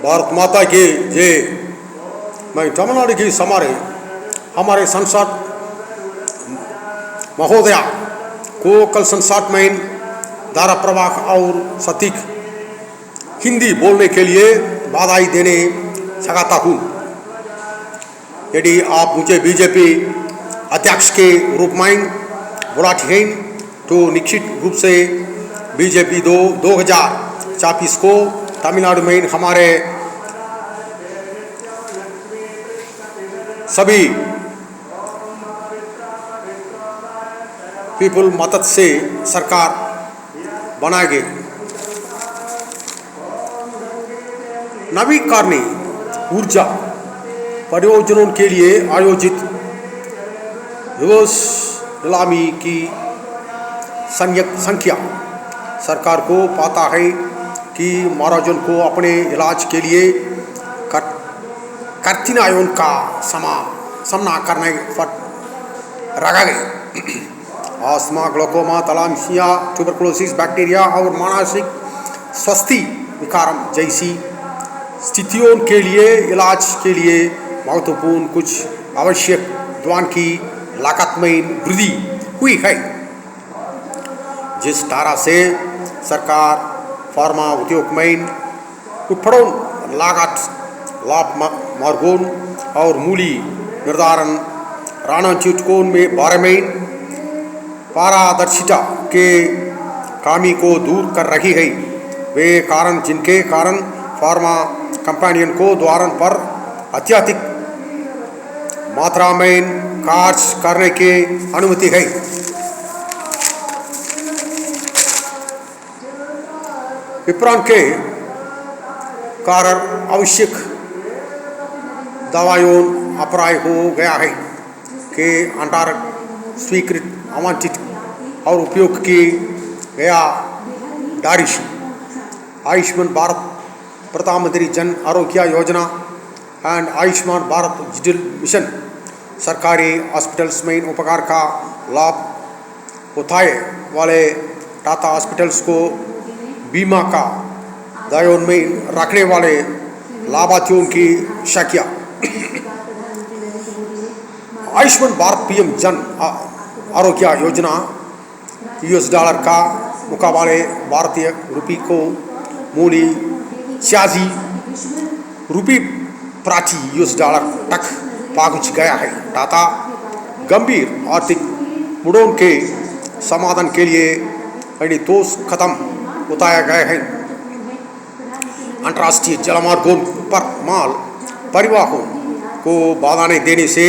भारत माता की जय। मैं तमिलनाडु की हमारे संसद महोदया को कल संसद में धारा प्रवाह और सटीक हिंदी बोलने के लिए बधाई देने चाहता हूँ। यदि आप मुझे बीजेपी अध्यक्ष के रूप में बुलाते हैं तो निश्चित रूप से बीजेपी 2024 को तमिलनाडु में हमारे सभी पीपल मदद से सरकार बनाएंगे। नवीकरणीय ऊर्जा परियोजनाओं के लिए आयोजित रिवर्स नीलामी की संख्या सरकार को पता है कि महाराजन को अपने इलाज के लिए कठिनाइयों का सामना करने पर रखा गया। आस्थमा, ग्लूकोमा, तलामिया, ट्यूबरकुलोसिस, बैक्टीरिया और मानसिक स्वास्थ्य विकार जैसी स्थितियों के लिए इलाज के लिए महत्वपूर्ण कुछ आवश्यक दवाओं की लागत में वृद्धि हुई है, जिस तरह से सरकार फार्मा उद्योग में उपकरण लागत लाभ मार्गों और मूल्य निर्धारण रणनीतियों में बारे में पारदर्शिता के कमी को दूर कर रही है। वे कारण जिनके कारण फार्मा कंपनियों को द्वारों पर अत्यधिक मात्रा में कार्य करने की अनुमति है। विपणन के कारण आवश्यक दवाइयों अपराय हो गया है कि अंतर स्वीकृत आवंटित और उपयोग की गया दारिश आयुष्मान भारत प्रधानमंत्री Jan Arogya Yojana and Ayushman Bharat digital mission सरकारी हॉस्पिटल्स में उपकार का लाभ उठाए वाले टाटा हॉस्पिटल्स को बीमा का दायरे में रखने वाले लाभार्थियों की संख्या आयुष्मान भारत पीएम जन आरोग्य योजना $, का मुकाबले भारतीय रुपये को मूल्य ₹86 प्रति $, तक पहुंच गया है। टाटा गंभीर आर्थिक मुद्दों के समाधान के लिए कई ठोस कदम उठाए गए हैं। अंतर्राष्ट्रीय जलमार्गों पर माल परिवहन को बाधा नहीं देने से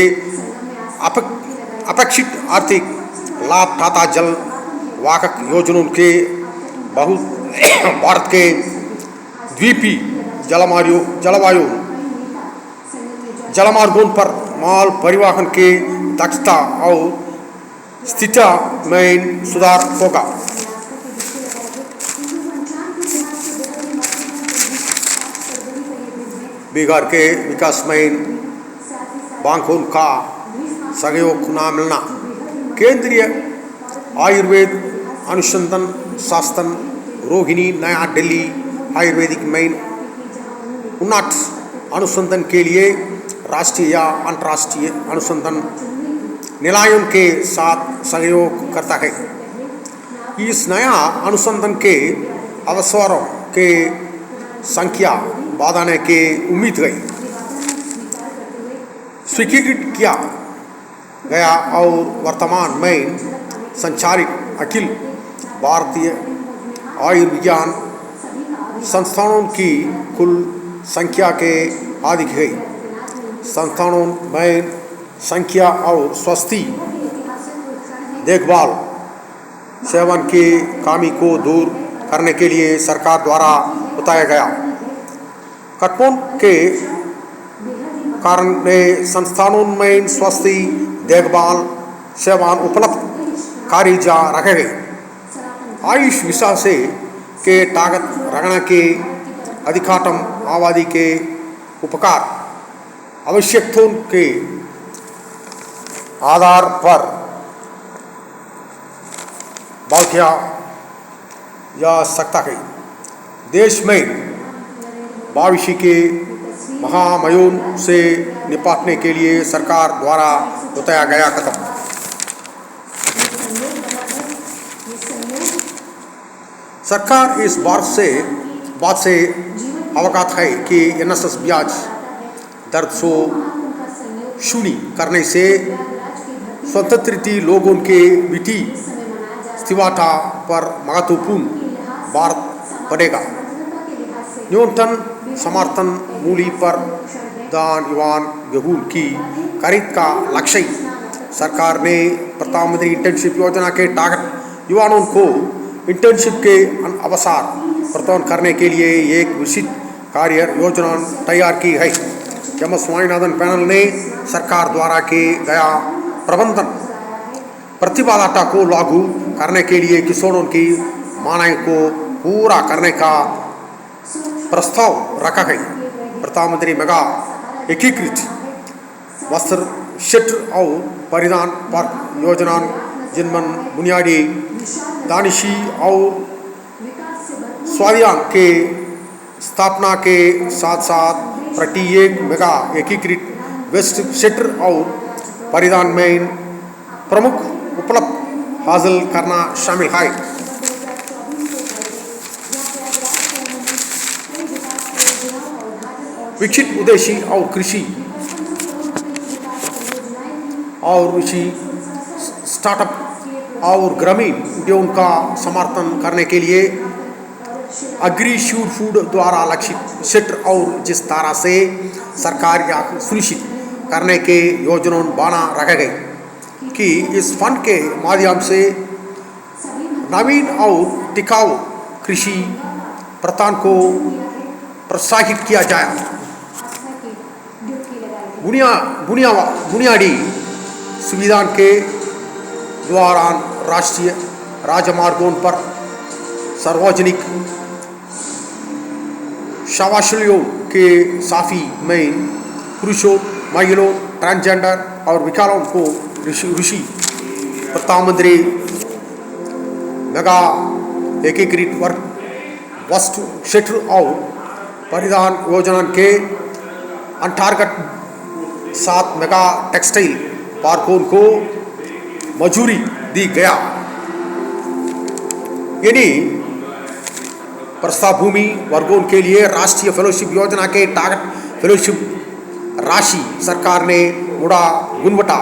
अपेक्षित आर्थिक लाभ टाटा जल वाहक योजनाओं के बहुत भारत के द्वीपीय जलमार्गों पर माल परिवहन के दक्षता और स्थिति में सुधार होगा। बिहार के विकास में बैंकों का सहयोग न मिलना, केंद्रीय आयुर्वेद अनुसंधान संस्थान रोहिणी नया दिल्ली आयुर्वेदिक में उन्नत अनुसंधान के लिए राष्ट्रीय या अंतर्राष्ट्रीय अनुसंधान निकायों के साथ सहयोग करता है। इस नया अनुसंधान के अवसरों के संख्या बढ़ाने की उम्मीद है स्वीकृत किया गया और वर्तमान में संचालित अखिल भारतीय आयुर्विज्ञान संस्थानों की कुल संख्या के अधिक है। संस्थानों में संख्या और स्वास्थ्य देखभाल सेवन की कमी को दूर करने के लिए सरकार द्वारा बताया गया कदमों के कारण संस्थानों में स्वास्थ्य देखभाल सेवाएं उपलब्ध करी जा रहे हैं। आयुष विषय से के ताकत रखने के अधिकाटम आबादी के उपकार आवश्यकताओं के आधार पर बढ़ाया जा सकता है। देश में भविष्य के महामायों से निपटने के लिए सरकार द्वारा उठाया गया कदम। सरकार इस बात से अवगत है कि NSS ब्याज दर से शून्य करने से स्वतंत्र लोगों के वित्तीय स्थिरता पर महत्वपूर्ण भार पड़ेगा। न्यूनतम समर्थन मूल्य पर गेहूं की खरीद का लक्ष्य सरकार ने प्रधानमंत्री इंटर्नशिप योजना के टारगेट युवाओं को इंटर्नशिप के अवसर प्रदान करने के लिए एक विस्तृत कार्य योजना तैयार की है। एम स्वामीनाथन पैनल ने सरकार द्वारा किए गया प्रबंधन प्रतिबद्धता को लागू करने के लिए किसानों की मांगों को पूरा करने का प्रस्ताव रखा है। प्रधानमंत्री मेगा एकीकृत वस्त्र क्षेत्र और परिधान पर योजना जिनमें बुनियादी दानिशी और स्वादियान के स्थापना के साथ साथ प्रत्येक मेगा एकीकृत वस्त्र क्षेत्र और परिधान में प्रमुख उपलब्ध हासिल करना शामिल है। विकसित उद्देश्य और कृषि स्टार्टअप और ग्रामीण उद्योगों का समर्थन करने के लिए अग्री श्योर फूड द्वारा लक्षित क्षेत्र और जिस तरह से सरकार यह सुनिश्चित करने के योजना बना रखे गए कि इस फंड के माध्यम से नवीन और टिकाऊ कृषि प्रथाओं को प्रोत्साहित किया जाए। बुनियादी सुविधा के द्वारा राष्ट्रीय राजमार्गों पर सार्वजनिक शौचालयों के साफी में पुरुषों, महिलाओं, ट्रांसजेंडर और विकलांगों को ऋषि प्रधानमंत्री मेगा एकीकृत वस्त्र क्षेत्र और परिधान योजना के अंतर्गत 7 मेगा टेक्सटाइल पार्कों को मंजूरी दी गया। यानी प्रस्ताव भूमि वर्गों के लिए राष्ट्रीय फेलोशिप योजना के टारगेट फेलोशिप राशि सरकार ने मुड़ा गुणवत्ता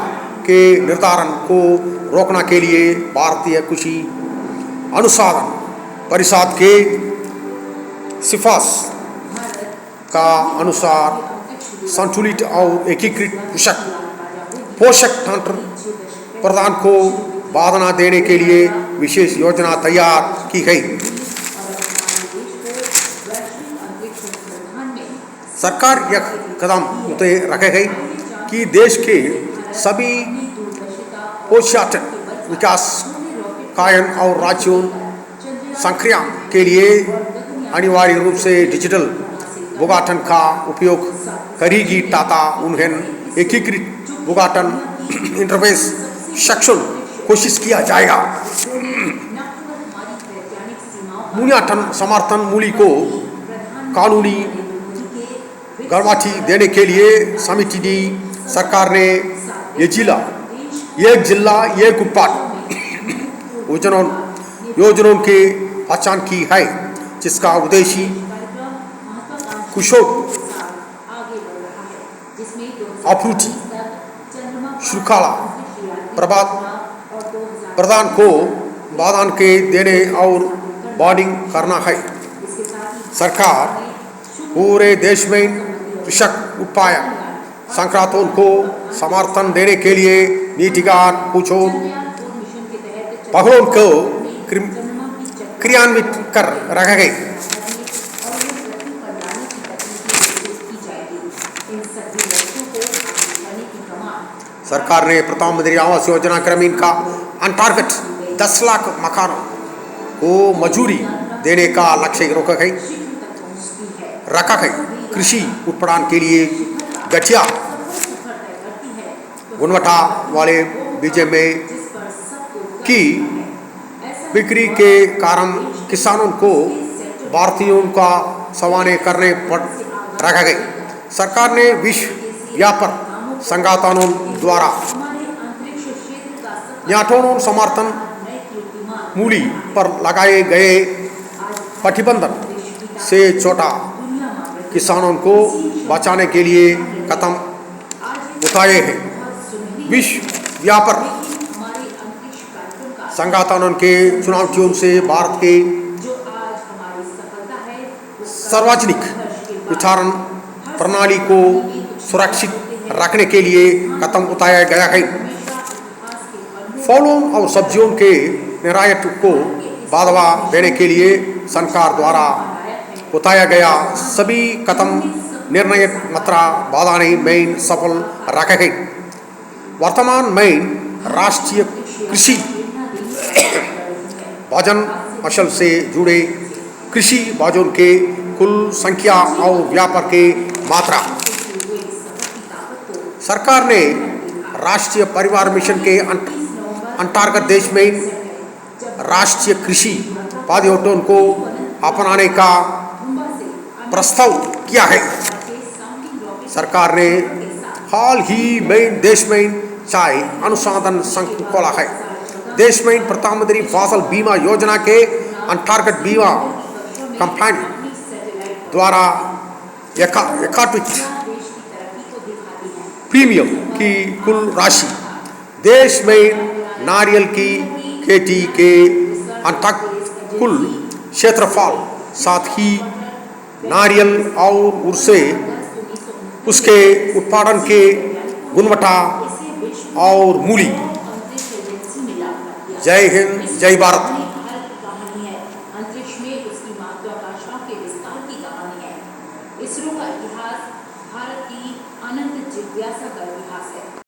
के निर्धारण को रोकने के लिए भारतीय कृषि अनुसंधान परिषद के सिफारिश का अनुसार संतुलित और एकीकृत पोषक तंत्र प्रदान को बढ़ावा देने के लिए विशेष योजना तैयार की गई। सरकार यह कदम उठाए रखे गई कि देश के सभी पोषक विकास कायन और राज्यों संक्रियान के लिए अनिवार्य रूप से डिजिटल भुगतान का उपयोग करेगी तथा उन्हें एकीकृत भुगतान इंटरफेस सक्षम कोशिश किया जाएगा। बुनियादी समर्थन मूल्य को कानूनी गारंटी देने के लिए समिति ने सरकार ने एक जिला एक उत्पाद योजनाओं की पहचान की है, जिसका उद्देश्य कुशल आपूर्ति श्रृंखला प्रदान को बाधान के देने और बॉन्डिंग करना है। सरकार पूरे देश में कृषक उत्पादक संक्रांतों को समर्थन देने के लिए नीतिगत पहलों को क्रियान्वित कर रखे गए। सरकार ने प्रधानमंत्री आवास योजना ग्रामीण का अंतर्गत 10 लाख मकानों को मंजूरी देने का लक्ष्य रखा है। कृषि उत्पादन के लिए घटिया गुणवत्ता वाले बीज में की बिक्री के कारण किसानों को भारतीयों का सवाने करने पर रखा गई। सरकार ने विश्व व्यापार संगठनों द्वारा न्याटोनों समर्थन मूल्य पर लगाए गए प्रतिबंधन से छोटा किसानों को बचाने के लिए कदम उठाए हैं। विश्व व्यापार संगठनों के चुनौतियों से भारत के सार्वजनिक वितरण प्रणाली को सुरक्षित रखने के लिए कदम उठाया गया है। फलों और सब्जियों के निर्यात को बढ़ावा देने के लिए सरकार द्वारा उठाया गया सभी कदम निर्यात मात्रा बढ़ाने में सफल रहे हैं। वर्तमान में राष्ट्रीय कृषि बाजार मशल से जुड़े कृषि बाजारों के कुल संख्या और व्यापार के मात्रा सरकार ने राष्ट्रीय परिवार मिशन के अंतर्गत देश में राष्ट्रीय कृषि पद्धतियों को अपनाने का प्रस्ताव किया है। सरकार ने हाल ही में देश में चाय अनुसंधान संघ खोला है। देश में प्रधानमंत्री फसल बीमा योजना के अंतर्गत बीमा कंपनी द्वारा एकत्रित प्रीमियम की कुल राशि देश में नारियल की खेती के अंतर्गत कुल क्षेत्रफल साथ ही नारियल और उसके उत्पादन के गुणवत्ता और मूल्य। जय हिंद, जय भारत। अंतरिक्ष में उसकी महत्वाकांक्षा के विस्तार की कहानी है। इसरो का इतिहास भारत की अनंत जिज्ञासा का इतिहास है।